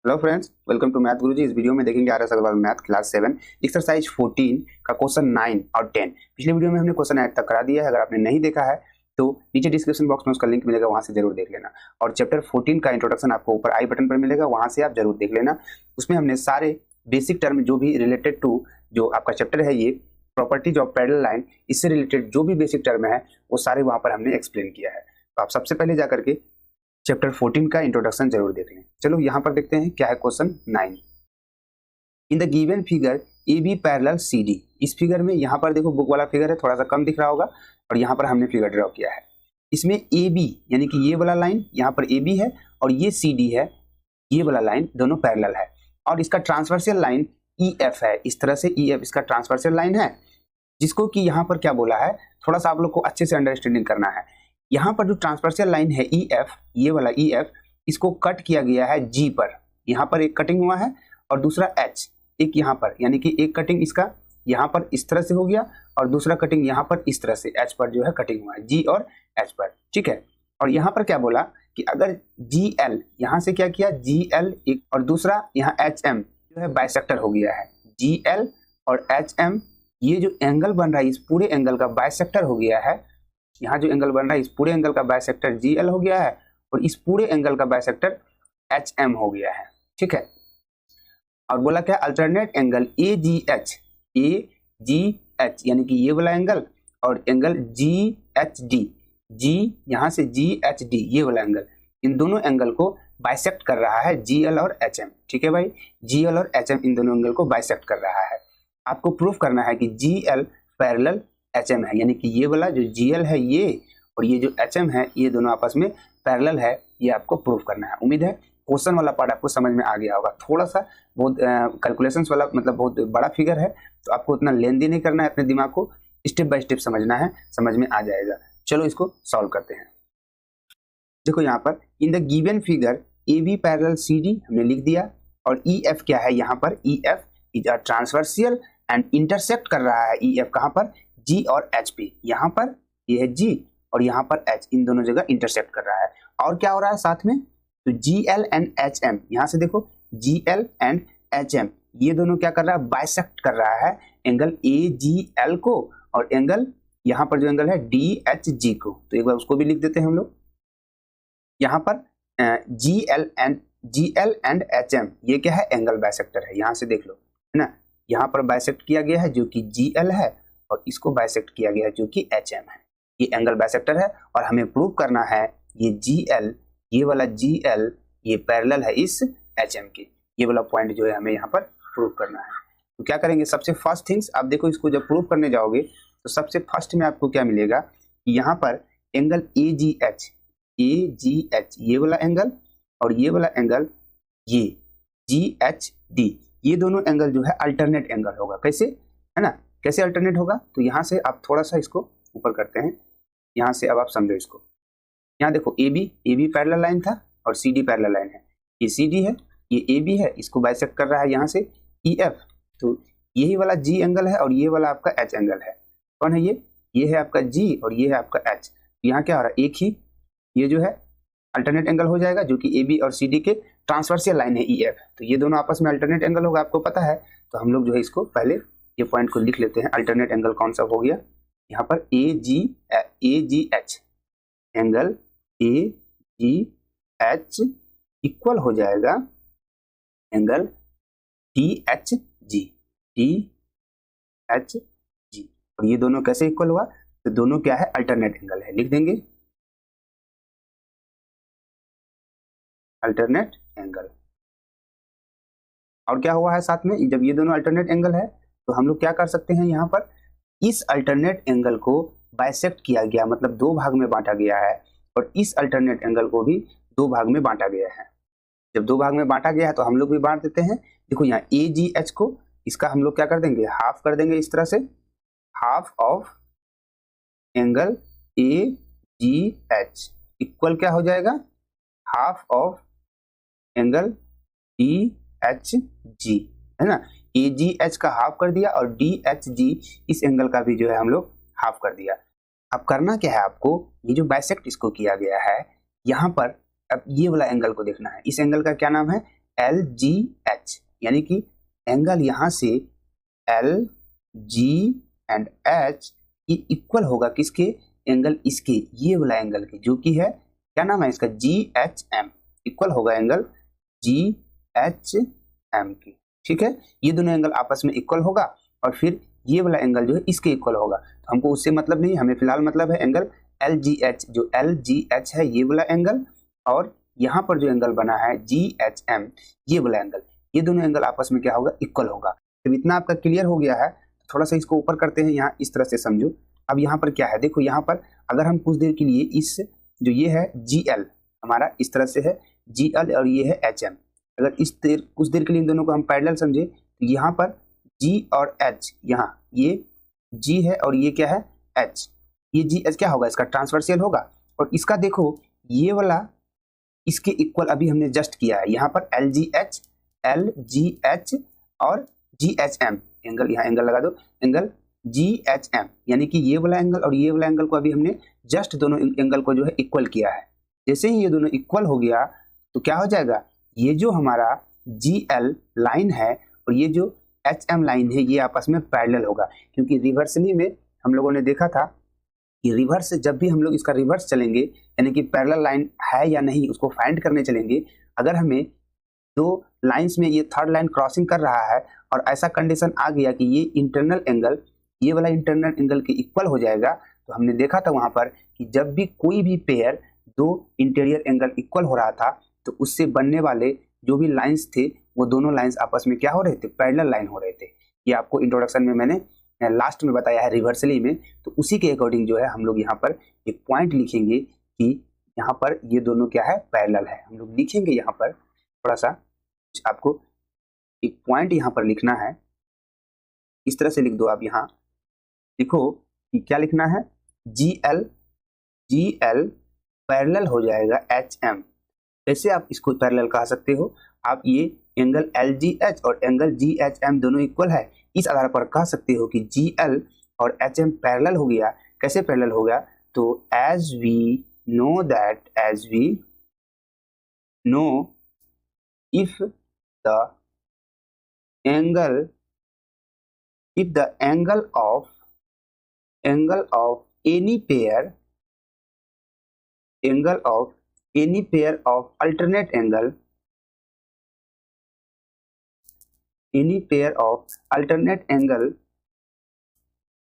Hello friends, welcome to math Guruji. इस video में देखेंगे R S Agarwal math class 7 exercise 14 का क्वेश्चन 9 और 10। पिछले वीडियो में हमने क्वेश्चन 8 तक करा दिया है। अगर आपने नहीं देखा है तो नीचे डिस्क्रिप्शन बॉक्स में उसका लिंक मिलेगा, वहां से जरूर देख लेना। और चैप्टर 14 का इंट्रोडक्शन आपको ऊपर आई बटन पर मिलेगा, वहां से आप जरूर देख लेना। उसमें हमने सारे बेसिक टर्म जो भी रिलेटेड टू जो आपका चैप्टर है, ये प्रॉपर्टीज ऑफ पैरेलल लाइन, इससे रिलेटेड जो भी बेसिक टर्म है वो सारे वहां पर हमने एक्सप्लेन किया है। तो आप सबसे पहले जाकर के चैप्टर 14 का इंट्रोडक्शन जरूर देख लें। चलो यहाँ पर देखते हैं क्या है question 9। In the given figure A B parallel C D. इस फिगर में यहाँ पर देखो बुक वाला फिगर है, थोड़ा सा कम दिख रहा होगा, और यहाँ पर हमने फिगर ड्रॉ किया है। इसमें ए बी यानी कि ये वाला लाइन यहाँ पर ए बी है और ये सी डी है, ये वाला लाइन दोनों पैरेलल है। और इसका ट्रांसवर्सियल लाइन ई एफ है। इस तरह से ई एफ इसका ट्रांसवर्सियल लाइन है, जिसको कि यहाँ पर क्या बोला है, थोड़ा सा आप लोग को अच्छे से अंडरस्टैंडिंग करना है। यहाँ पर जो ट्रांसवर्सियल लाइन है ई एफ, ये वाला ई एफ, इसको कट किया गया है जी पर। यहाँ पर एक कटिंग हुआ है और दूसरा एच, एक यहाँ पर, यानी कि एक कटिंग इसका यहाँ पर इस तरह से हो गया और दूसरा कटिंग यहाँ पर इस तरह से एच पर जो है कटिंग हुआ है, जी और एच पर। ठीक है। और यहाँ पर क्या बोला कि अगर जी एल, यहाँ से क्या किया, जी एल एक और दूसरा यहाँ एच एम जो है बाइसेक्टर हो गया है। जी एल और एच एम, ये जो एंगल बन रहा है इस पूरे एंगल का बाइसेक्टर हो गया है। यहाँ जो एंगल बन रहा है इस पूरे एंगल का बाइसेक्टर जी एल हो गया है और इस पूरे एंगल का बाइसेक्टर एच एम हो गया है। ठीक है। और बोला क्या, alternate angle A G H, यानी कि ये वाला एंगल और एंगल जी एच डी, जी यहाँ से जी एच डी, ये वाला एंगल, इन दोनों एंगल को बाइसेक्ट कर रहा है जी एल और एच एम। ठीक है भाई, जी एल और एच एम इन दोनों एंगल को बाइसेक्ट कर रहा है। आपको प्रूफ करना है कि G L parallel H M है, यानी कि ये वाला जो जी एल है ये और ये जो एच एम है ये दोनों आपस में पैरेलल है, ये आपको प्रूफ करना है। उम्मीद है क्वेश्चन वाला पार्ट आपको समझ में आ गया होगा। थोड़ा सा बहुत कैलकुलेशंस वाला, मतलब बहुत बड़ा फिगर है, तो आपको उतना लेंदी नहीं करना है, अपने दिमाग को स्टेप बाय स्टेप समझना है, समझ में आ जाएगा। चलो इसको सॉल्व करते हैं। देखो यहाँ पर in the given figure A B parallel C D हमने लिख दिया, और ई एफ क्या है, यहाँ पर E F is a transversal and intersect कर रहा है। ई एफ कहाँ पर, जी और एच पे, यहाँ पर ये है जी और यहाँ पर एच, इन दोनों जगह इंटरसेक्ट कर रहा है। और क्या हो रहा है साथ में, तो G L and H M, यहाँ से देखो G L and H M, ये दोनों क्या कर रहा है, बाइसेक्ट कर रहा है एंगल ए जी एल को और एंगल यहाँ पर जो एंगल है डी एच जी को। तो एक बार उसको भी लिख देते हैं हम लोग। यहाँ पर G L and H M, ये क्या है, एंगल बाइसेक्टर है। यहाँ से देख लो, है ना, यहाँ पर बाइसेक्ट किया गया है जो कि जी एल है और इसको बाइसेक्ट किया गया है जो कि एच एम है। ये एंगल बाइसेक्टर है और हमें प्रूव करना है ये जी एल, ये वाला जी एल, ये पैरेलल है इस एच एम के। ये वाला पॉइंट जो है हमें यहाँ पर प्रूव करना है। तो क्या करेंगे, सबसे फर्स्ट थिंग्स, आप देखो इसको जब प्रूव करने जाओगे तो सबसे फर्स्ट में आपको क्या मिलेगा, यहाँ पर एंगल ए जी एच, ये वाला एंगल और ये वाला एंगल ये जी एच डी, ये दोनों एंगल जो है अल्टरनेट एंगल होगा। कैसे, है ना, कैसे अल्टरनेट होगा, तो यहाँ से आप थोड़ा सा इसको ऊपर करते हैं, यहाँ से अब आप समझो इसको। यहाँ देखो ए बी पैरेलल लाइन था और सी डी पैरेलल लाइन है, ये सी डी है, ये ए बी है, इसको बाइसेक्ट कर रहा है यहाँ से ई एफ। तो यही वाला जी एंगल है और ये वाला आपका एच एंगल है। कौन है ये है आपका जी और ये है आपका एच। यहाँ क्या हो रहा है, एक ही ये जो है अल्टरनेट एंगल हो जाएगा जो कि ए बी और सी डी के ट्रांसवर्सियल लाइन है ई एफ। तो ये दोनों आपस में अल्टरनेट एंगल होगा, आपको पता है। तो हम लोग जो है इसको पहले ये पॉइंट को लिख लेते हैं। अल्टरनेट एंगल कौन सा हो गया, यहाँ पर A G H, angle A G H equal हो जाएगा एंगल डी एच जी, और ये दोनों कैसे इक्वल हुआ, तो दोनों क्या है, अल्टरनेट एंगल है, लिख देंगे अल्टरनेट एंगल। और क्या हुआ है साथ में, जब ये दोनों अल्टरनेट एंगल है तो हम लोग क्या कर सकते हैं, यहाँ पर इस अल्टरनेट एंगल को बाइसेक्ट किया गया, मतलब दो भाग में बांटा गया है, और इस अल्टरनेट एंगल को भी दो भाग में बांटा गया है। जब दो भाग में बांटा गया है तो हम लोग भी बांट देते हैं। देखो यहाँ ए जी एच को, इसका हम लोग क्या कर देंगे, हाफ कर देंगे इस तरह से, half of angle A G H equal क्या हो जाएगा, half of angle D H G, है ना। ए जी एच का हाफ कर दिया और डी एच जी, इस एंगल का भी जो है हम लोग हाफ कर दिया। अब करना क्या है आपको, ये जो बाइसेक्ट इसको किया गया है, यहाँ पर अब ये वाला एंगल को देखना है। इस एंगल का क्या नाम है, LGH, यानी कि एंगल यहाँ से LG एंड H ये इक्वल होगा किसके, एंगल इसके, ये वाला एंगल के, जो कि है क्या नाम है इसका, GHM, इक्वल होगा एंगल GHM की। ठीक है, ये दोनों एंगल आपस में इक्वल होगा और फिर ये वाला एंगल जो है इसके इक्वल होगा। तो हमको उससे मतलब नहीं, हमें फिलहाल मतलब है एंगल LGH, जो LGH है ये वाला एंगल, और यहाँ पर जो एंगल बना है GHM ये वाला एंगल, ये दोनों एंगल आपस में क्या होगा, इक्वल होगा। तो इतना आपका क्लियर हो गया है। थोड़ा सा इसको ऊपर करते हैं, यहाँ इस तरह से समझो। अब यहाँ पर क्या है, देखो यहाँ पर अगर हम कुछ देर के लिए इस जो ये है GL हमारा इस तरह से है GL और ये है HM, अगर कुछ देर के लिए इन दोनों को हम पैरेलल समझे तो यहाँ पर G और H, यहाँ ये G है और ये क्या है H, ये GH क्या होगा, इसका ट्रांसवर्सियल होगा। और इसका देखो ये वाला इसके इक्वल अभी हमने जस्ट किया है, यहाँ पर LGH और GHM एंगल, यहाँ एंगल लगा दो, एंगल GHM, यानी कि ये वाला एंगल और ये वाला एंगल को अभी हमने जस्ट दोनों एंगल को जो है इक्वल किया है। जैसे ही ये दोनों इक्वल हो गया तो क्या हो जाएगा, ये जो हमारा GL लाइन है और ये जो HM लाइन है ये आपस में पैरेलल होगा, क्योंकि रिवर्सली में हम लोगों ने देखा था कि रिवर्स से जब भी हम लोग इसका रिवर्स चलेंगे, यानी कि पैरेलल लाइन है या नहीं उसको फाइंड करने चलेंगे, अगर हमें दो लाइंस में ये थर्ड लाइन क्रॉसिंग कर रहा है और ऐसा कंडीशन आ गया कि ये इंटरनल एंगल ये वाला इंटरनल एंगल के इक्वल हो जाएगा, तो हमने देखा था वहां पर कि जब भी कोई भी पेयर दो इंटीरियर एंगल इक्वल हो रहा था तो उससे बनने वाले जो भी लाइंस थे वो दोनों लाइंस आपस में क्या हो रहे थे, पैरेलल लाइन हो रहे थे। ये आपको इंट्रोडक्शन में मैंने लास्ट में बताया है रिवर्सली में, तो उसी के अकॉर्डिंग जो है हम लोग यहाँ पर एक पॉइंट लिखेंगे कि यहाँ पर ये दोनों क्या है, पैरेलल है। हम लोग लिखेंगे यहाँ पर थोड़ा सा, आपको एक पॉइंट यहाँ पर लिखना है, इस तरह से लिख दो आप, यहाँ लिखो कि क्या लिखना है, GL पैरेलल हो जाएगा HM। कैसे आप इसको पैरेलल कह सकते हो, आप ये एंगल LGH और एंगल GHM दोनों इक्वल है, इस आधार पर कह सकते हो कि GL और HM पैरेलल हो गया। कैसे पैरेलल हो गया, तो as we know if the angle of any pair of alternate angle,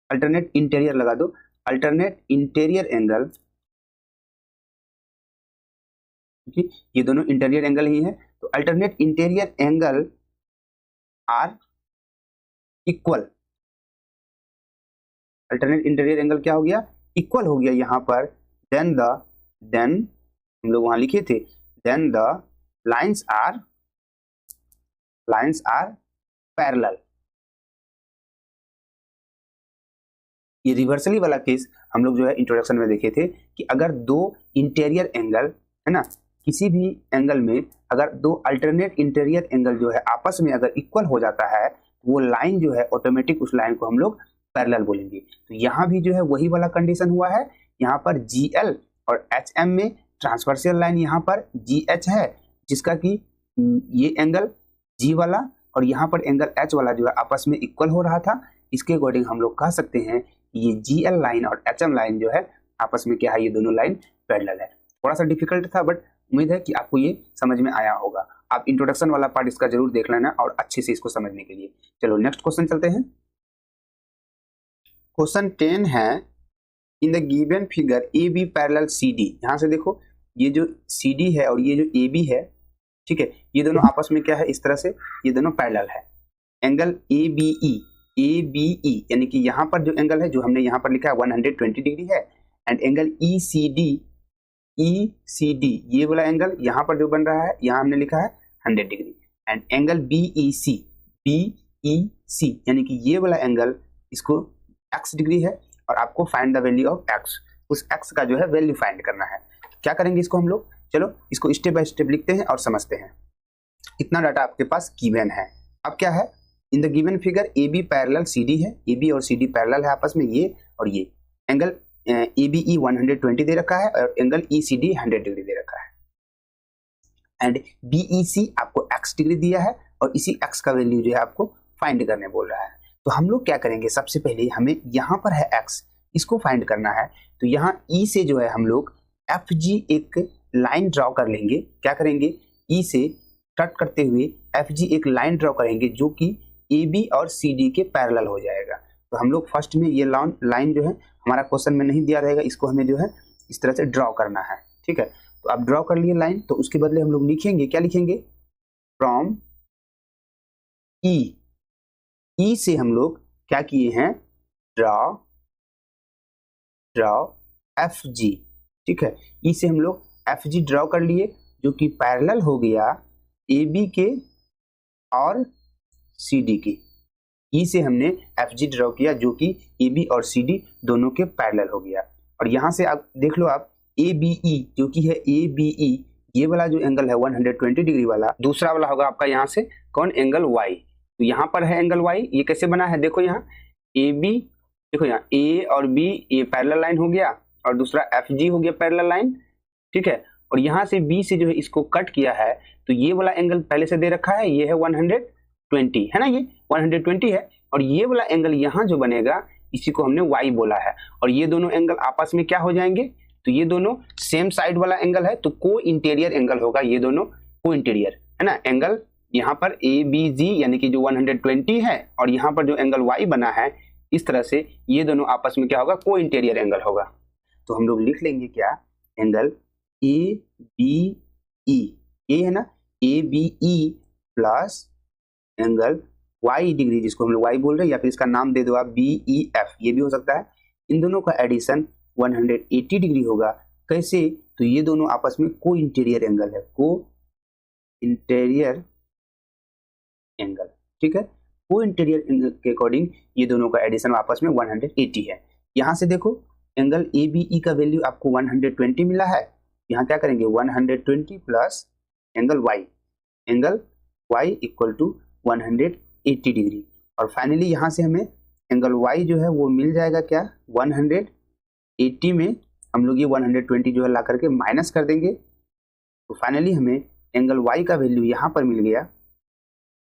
alternate interior लगा दो, alternate interior angle, क्योंकि ये दोनों इंटीरियर एंगल ही है, तो alternate interior angle are equal, alternate interior angle क्या हो गया, इक्वल हो गया यहाँ पर, देन हम लोग वहां लिखे थे, then the lines are parallel. ये रिवर्सली वाला केस हम लोग जो है इंट्रोडक्शन में देखे थे कि अगर दो इंटीरियर एंगल है ना, किसी भी एंगल में अगर दो अल्टरनेट इंटीरियर एंगल जो है आपस में अगर इक्वल हो जाता है तो वो लाइन जो है ऑटोमेटिक उस लाइन को हम लोग पैरेलल बोलेंगे। तो यहाँ भी जो है वही वाला कंडीशन हुआ है, यहाँ पर GL और HM में ट्रांसवर्सियल लाइन यहाँ पर GH है, जिसका कि ये एंगल G वाला और यहाँ पर एंगल H वाला जो है आपस में इक्वल हो रहा था। इसके अकॉर्डिंग हम लोग कह सकते हैं कि ये GL लाइन और HM लाइन जो है आपस में क्या है, ये दोनों लाइन पैरेलल है। थोड़ा सा डिफिकल्ट था बट उम्मीद है कि आपको ये समझ में आया होगा। आप इंट्रोडक्शन वाला पार्ट इसका जरूर देख लेना और अच्छे से इसको समझने के लिए। चलो नेक्स्ट क्वेश्चन चलते हैं। क्वेश्चन 10 है, इन the given figure AB parallel CD। यहाँ से देखो ये जो CD है और ये जो AB है, ठीक है, ये दोनों आपस में क्या है, इस तरह से ये दोनों पैरेलल है। एंगल ABE यानी कि यहाँ पर जो एंगल है जो हमने यहाँ पर लिखा है 120 डिग्री है, एंड एंगल ECD ये वाला एंगल यहाँ पर जो बन रहा है यहाँ हमने लिखा है 100 डिग्री, एंड एंगल BEC यानी कि ये वाला एंगल इसको x डिग्री है और आपको find the value of x, उस x का जो है वैल्यू फाइंड करना है। क्या करेंगे इसको हम लोग, चलो इसको स्टेप बाय स्टेप लिखते हैं और समझते हैं। इतना डाटा आपके पास गिवन है। अब क्या है, इन the given figure AB parallel CD है, AB और CD पैरेलल है आपस में, ये और ये एंगल ABE 120 दे रखा है और एंगल ECD 100 डिग्री दे रखा है। एंड BEC आपको x डिग्री दिया है और इसी x का वैल्यू जो है आपको फाइंड करने बोल रहा है। तो हम लोग क्या करेंगे, सबसे पहले हमें यहाँ पर है x, इसको फाइंड करना है। तो यहाँ E से जो है हम लोग FG एक लाइन ड्रॉ कर लेंगे। क्या करेंगे, E से कट करते हुए FG एक लाइन ड्रॉ करेंगे जो कि AB और CD के पैरेलल हो जाएगा। तो हम लोग फर्स्ट में ये लाइन जो है हमारा क्वेश्चन में नहीं दिया रहेगा, इसको हमें जो है इस तरह से ड्रॉ करना है। ठीक है, तो आप ड्रॉ कर लिए लाइन, तो उसके बदले हम लोग लिखेंगे, क्या लिखेंगे, फ्रॉम E से हम लोग क्या किए हैं, ड्रॉ FG। ठीक है, E से हम लोग FG ड्रॉ कर लिए जो कि पैरेलल हो गया AB के और CD के। E से हमने FG ड्रॉ किया जो कि AB और CD दोनों के पैरेलल हो गया। और यहाँ से आप देख लो, आप ABE जो कि है ABE, ये वाला जो एंगल है 120 डिग्री वाला, दूसरा वाला होगा आपका यहाँ से कौन, एंगल Y। तो यहाँ पर है एंगल Y, ये कैसे बना है, देखो यहाँ AB, देखो यहाँ A और B ये पैरेलल लाइन हो गया और दूसरा FG हो गया पैरेलल लाइन। ठीक है, और यहाँ से B से जो है इसको कट किया है, तो ये वाला एंगल पहले से दे रखा है, ये है 120 है ना, ये 120 है। और ये वाला एंगल यहाँ जो बनेगा इसी को हमने Y बोला है। और ये दोनों एंगल आपस में क्या हो जाएंगे, तो ये दोनों सेम साइड वाला एंगल है, तो को इंटीरियर एंगल होगा, ये दोनों को इंटीरियर है ना। एंगल यहाँ पर ABG यानी कि जो 120 है और यहाँ पर जो एंगल Y बना है, इस तरह से ये दोनों आपस में क्या होगा, को इंटीरियर एंगल होगा। तो हम लोग लिख लेंगे क्या, एंगल ABE, ये है ना ABE plus angle Y degree, जिसको हम लोग Y बोल रहे हैं, या फिर इसका नाम दे दो आप BEF, ये भी हो सकता है। इन दोनों का एडिशन 180 डिग्री होगा। कैसे, तो ये दोनों आपस में को इंटीरियर एंगल है, को इंटीरियर एंगल। ठीक है, को इंटीरियर एंगल के अकॉर्डिंग ये दोनों का एडिशन आपस में 180 है। यहाँ से देखो एंगल ABE का वैल्यू आपको 120 मिला है, यहाँ क्या करेंगे 120 plus angle Y equal to 180 degree. और फाइनली यहाँ से हमें एंगल Y जो है वो मिल जाएगा क्या, 180 में हम लोग ये 120 जो है ला करके माइनस कर देंगे। तो फाइनली हमें एंगल Y का वैल्यू यहाँ पर मिल गया,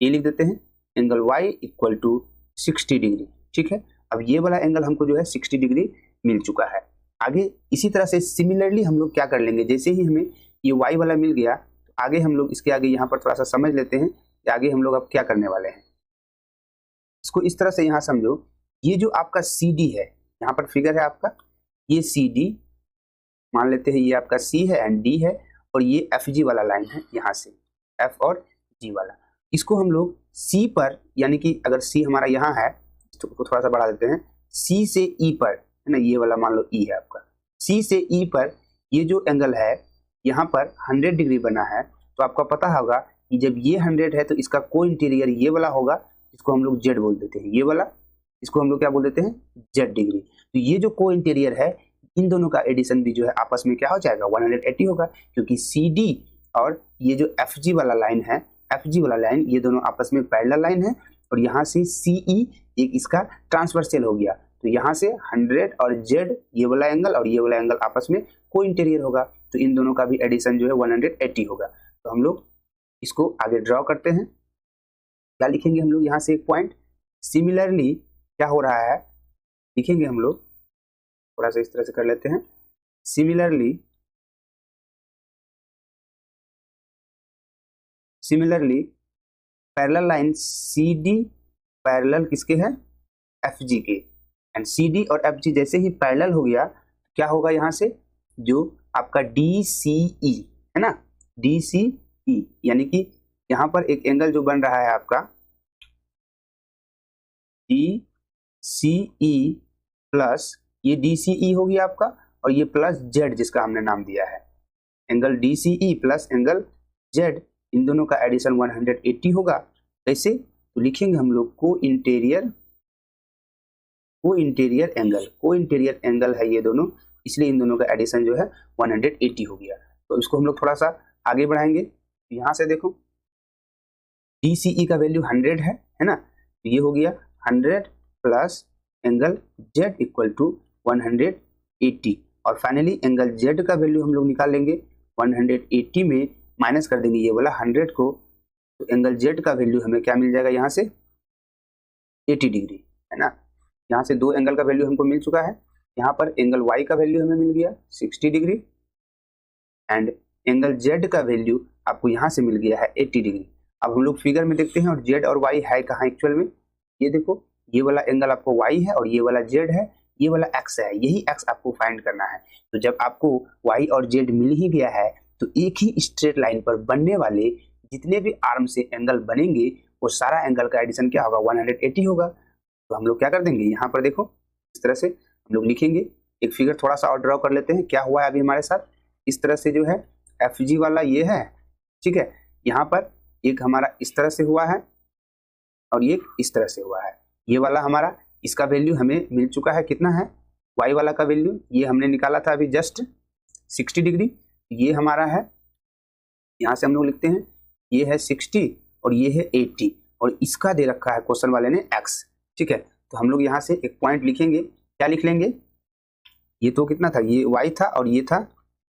ये लिख देते हैं angle Y equal to 60 degree. ठीक है, अब ये वाला एंगल हमको जो है 60 डिग्री मिल चुका है। आगे इसी तरह से सिमिलरली हम लोग क्या कर लेंगे, जैसे ही हमें ये Y वाला मिल गया, तो आगे हम लोग इसके आगे यहाँ पर थोड़ा सा समझ लेते हैं कि आगे हम लोग अब क्या करने वाले हैं। इसको इस तरह से यहाँ समझो, ये जो आपका CD है, यहाँ पर फिगर है आपका, ये CD मान लेते हैं, ये आपका C है एंड D है, और ये FG वाला लाइन है यहाँ से, F और G वाला। इसको हम लोग C पर, यानी कि अगर C हमारा यहाँ है तो थोड़ा सा बढ़ा देते हैं, C से E पर है ना, ये वाला मान लो E है आपका, C से E पर ये जो एंगल है यहाँ पर 100 डिग्री बना है। तो आपको पता होगा कि जब ये 100 है तो इसका को इंटीरियर ये वाला होगा, इसको हम लोग Z बोल देते हैं, ये वाला इसको हम लोग क्या बोल देते हैं, Z डिग्री। तो ये जो को इंटीरियर है, इन दोनों का एडिशन भी जो है आपस में क्या हो जाएगा, 180 होगा, क्योंकि CD और ये जो FG वाला लाइन है, FG वाला लाइन, ये दोनों आपस में पैरेलल लाइन है। और यहाँ से CE एक इसका ट्रांसवर्सल हो गया, तो यहाँ से 100 और Z ये वाला एंगल और ये वाला एंगल आपस में को इंटीरियर होगा, तो इन दोनों का भी एडिशन जो है 180 होगा। तो हम लोग इसको आगे ड्रॉ करते हैं, क्या लिखेंगे हम लोग यहाँ से एक पॉइंट, सिमिलरली क्या हो रहा है लिखेंगे हम लोग, थोड़ा सा इस तरह से कर लेते हैं, similarly parallel line CD parallel किसके है, FG के, एंड CD और FG जैसे ही पैरेलल हो गया, क्या होगा यहाँ से जो आपका DCE है ना, DCE यानी कि यहाँ पर एक एंगल जो बन रहा है आपका DCE प्लस ये DCE हो गया आपका, और ये प्लस Z जिसका हमने नाम दिया है, angle DCE plus angle Z, इन दोनों का एडिशन 180 होगा। कैसे, तो लिखेंगे हम लोग को इंटीरियर एंगल है ये दोनों, इसलिए इन दोनों का एडिशन जो है 180 हो गया। तो इसको हम लोग थोड़ा सा आगे बढ़ाएंगे, यहाँ से देखो DCE का वैल्यू 100 है ना, तो ये हो गया 100 plus angle Z equal to 180, और फाइनली एंगल Z का वैल्यू हम लोग निकाल लेंगे, 180 में माइनस कर देंगे ये वाला 100 को, तो एंगल जेड का वैल्यू हमें क्या मिल जाएगा यहाँ से 80 डिग्री, है ना। यहाँ से 2 एंगल का वैल्यू हमको मिल चुका है। यहाँ पर एंगल वाई का वैल्यू हमें मिल गया 60 डिग्री एंड एंगल जेड का वैल्यू आपको यहाँ से मिल गया है 80 डिग्री। अब हम लोग फिगर में देखते हैं और जेड और वाई है कहाँ एक्चुअल में। ये देखो, ये वाला एंगल आपको वाई है और ये वाला जेड है, ये वाला एक्स है, यही एक्स आपको फाइंड करना है। तो जब आपको वाई और जेड मिल ही गया है तो एक ही स्ट्रेट लाइन पर बनने वाले जितने भी आर्म से एंगल बनेंगे वो सारा एंगल का एडिशन क्या होगा 180 होगा। तो हम लोग क्या कर देंगे, यहाँ पर देखो इस तरह से हम लोग लिखेंगे। एक फिगर थोड़ा सा और ड्रॉ कर लेते हैं। क्या हुआ है अभी हमारे साथ, इस तरह से जो है एफ जी वाला ये है, ठीक है। यहाँ पर एक हमारा इस तरह से हुआ है और ये इस तरह से हुआ है। ये वाला हमारा इसका वैल्यू हमें मिल चुका है, कितना है वाई वाला का वैल्यू, ये हमने निकाला था अभी जस्ट 60 डिग्री। ये हमारा है, यहाँ से हम लोग लिखते हैं ये है 60 और ये है 80 और इसका दे रखा है क्वेश्चन वाले ने x, ठीक है। तो हम लोग यहाँ से एक पॉइंट लिखेंगे, क्या लिख लेंगे, ये तो कितना था, ये y था और ये था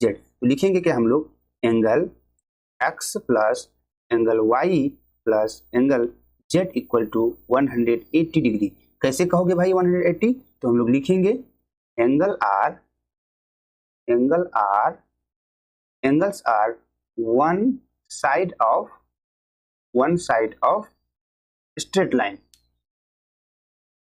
z। तो लिखेंगे कि हम लोग angle x plus angle y plus angle z equal to 180 degree. कैसे कहोगे भाई 180, तो हम लोग लिखेंगे angles are one side of straight line,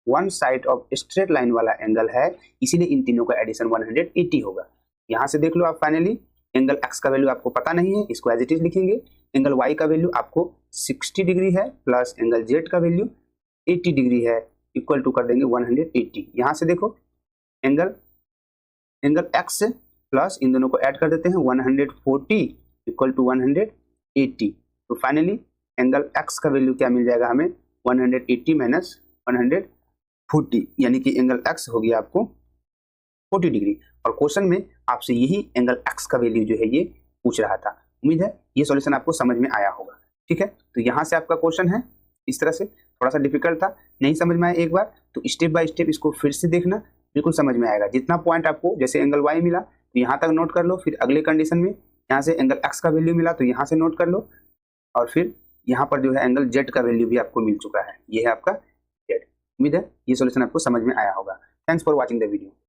one side of straight line वाला एंगल है, इसीलिए इन तीनों का एडिशन 180 होगा। यहाँ से देख लो आप फाइनली एंगल x का वैल्यू आपको पता नहीं है, इसको एज इट इज लिखेंगे। एंगल y का वैल्यू आपको 60 डिग्री है प्लस एंगल z का वैल्यू 80 डिग्री है, इक्वल टू कर देंगे 180। यहाँ से देखो एंगल x प्लस इन दोनों को ऐड कर देते हैं 140 इक्वल टू 180। तो फाइनली एंगल x का वैल्यू क्या मिल जाएगा हमें 180 माइनस 140, यानी कि एंगल x हो गया आपको 40 डिग्री। और क्वेश्चन में आपसे यही एंगल x का वैल्यू जो है ये पूछ रहा था। उम्मीद है ये सॉल्यूशन आपको समझ में आया होगा, ठीक है। तो यहाँ से आपका क्वेश्चन है इस तरह से, थोड़ा सा डिफिकल्ट था, नहीं समझ में आया एक बार तो स्टेप बाय स्टेप इसको फिर से देखना, बिल्कुल समझ में आएगा। जितना पॉइंट आपको जैसे एंगल y मिला तो यहाँ तक नोट कर लो, फिर अगले कंडीशन में यहाँ से एंगल x का वैल्यू मिला तो यहाँ से नोट कर लो, और फिर यहाँ पर जो है एंगल z का वैल्यू भी आपको मिल चुका है, ये है आपका z। उम्मीद है ये सॉल्यूशन आपको समझ में आया होगा। Thanks for watching the video.